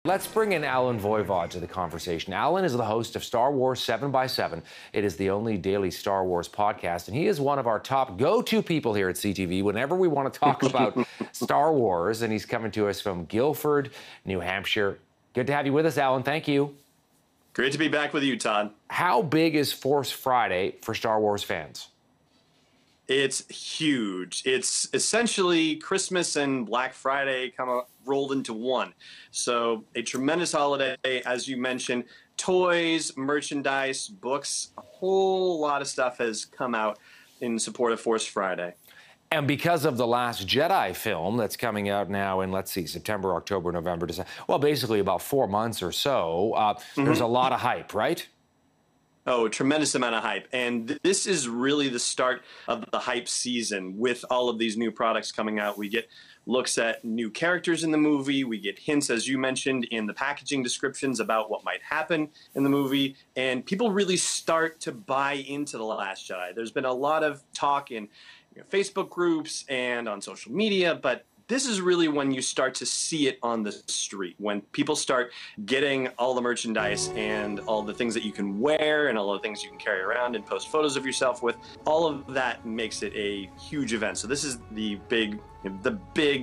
Let's bring in Allen Voivod to the conversation. Allen is the host of Star Wars 7 by 7. It is the only daily Star Wars podcast, and he is one of our top go-to people here at CTV whenever we want to talk about Star Wars, and he's coming to us from Guilford, New Hampshire. Good to have you with us, Allen. Thank you. Great to be back with you, Todd. How big is Force Friday for Star Wars fans? It's huge. It's essentially Christmas and Black Friday kind of rolled into one. So a tremendous holiday, as you mentioned. Toys, merchandise, books, a whole lot of stuff has come out in support of Force Friday. And because of the Last Jedi film that's coming out now in, let's see, September, October, November, December, well, basically about 4 months or so, there's a lot of hype, right? Oh, a tremendous amount of hype. And this is really the start of the hype season with all of these new products coming out. We get looks at new characters in the movie. We get hints, as you mentioned, in the packaging descriptions about what might happen in the movie. And people really start to buy into The Last Jedi. There's been a lot of talk in Facebook groups and on social media, but this is really when you start to see it on the street, when people start getting all the merchandise and all the things that you can wear and all the things you can carry around and post photos of yourself with. All of that makes it a huge event. So this is the big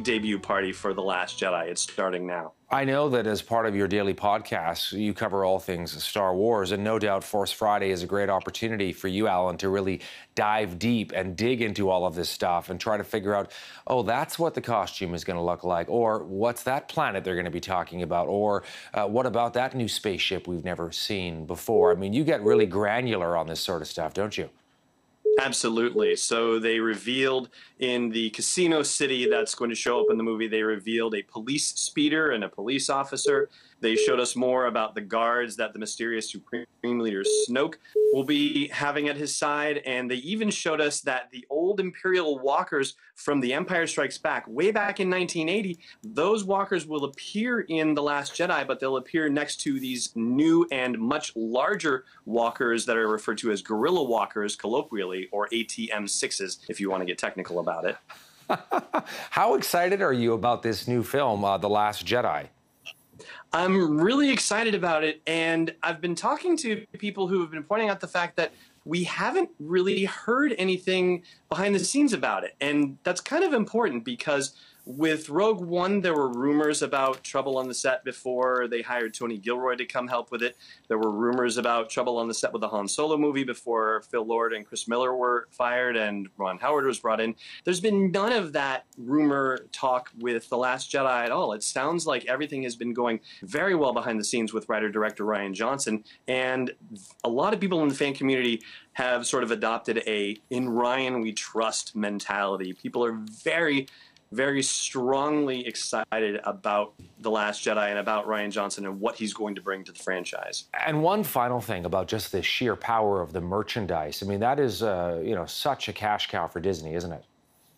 debut party for The Last Jedi. It's starting now. I know that as part of your daily podcast, you cover all things Star Wars, and no doubt Force Friday is a great opportunity for you, Allen, to really dive deep and dig into all of this stuff and try to figure out, oh, that's what the costume is going to look like, or what's that planet they're going to be talking about, or what about that new spaceship we've never seen before? I mean, you get really granular on this sort of stuff, don't you? Absolutely. So they revealed in the casino city that's going to show up in the movie, they revealed a police speeder and a police officer. They showed us more about the guards that the mysterious Supreme Leader Snoke will be having at his side. And they even showed us that the old Imperial walkers from The Empire Strikes Back, way back in 1980, those walkers will appear in The Last Jedi, but they'll appear next to these new and much larger walkers that are referred to as guerrilla walkers, colloquially, or ATM-6s, if you want to get technical about it. How excited are you about this new film, The Last Jedi? I'm really excited about it, and I've been talking to people who have been pointing out the fact that we haven't really heard anything behind the scenes about it, and that's kind of important because with Rogue One, there were rumors about trouble on the set before they hired Tony Gilroy to come help with it. There were rumors about trouble on the set with the Han Solo movie before Phil Lord and Chris Miller were fired and Ron Howard was brought in. There's been none of that rumor talk with The Last Jedi at all. It sounds like everything has been going very well behind the scenes with writer-director Rian Johnson, and a lot of people in the fan community have sort of adopted a "in Rian we trust" mentality. People are very strongly excited about The Last Jedi and about Rian Johnson and what he's going to bring to the franchise. And one final thing about just the sheer power of the merchandise. I mean, that is, such a cash cow for Disney, isn't it?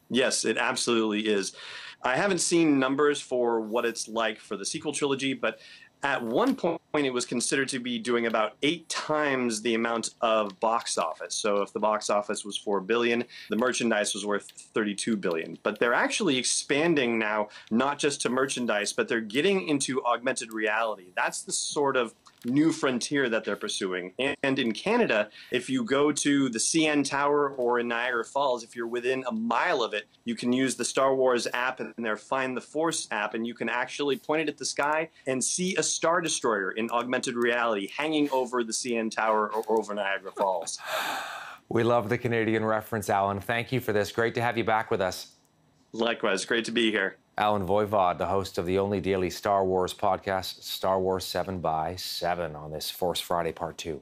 Yes, it absolutely is. I haven't seen numbers for what it's like for the sequel trilogy, but at one point, it was considered to be doing about 8 times the amount of box office. So if the box office was $4 billion, the merchandise was worth $32 billion. But they're actually expanding now, not just to merchandise, but they're getting into augmented reality. That's the sort of new frontier that they're pursuing. And in Canada, if you go to the CN Tower or in Niagara Falls, if you're within a mile of it, you can use the Star Wars app and their Find the Force app, and you can actually point it at the sky and see a Star Destroyer in augmented reality hanging over the CN Tower or over Niagara Falls. We love the Canadian reference, Allen. Thank you for this. Great to have you back with us. Likewise. Great to be here. Allen Voivod, the host of the only daily Star Wars podcast, Star Wars 7 by 7, on this Force Friday Part 2.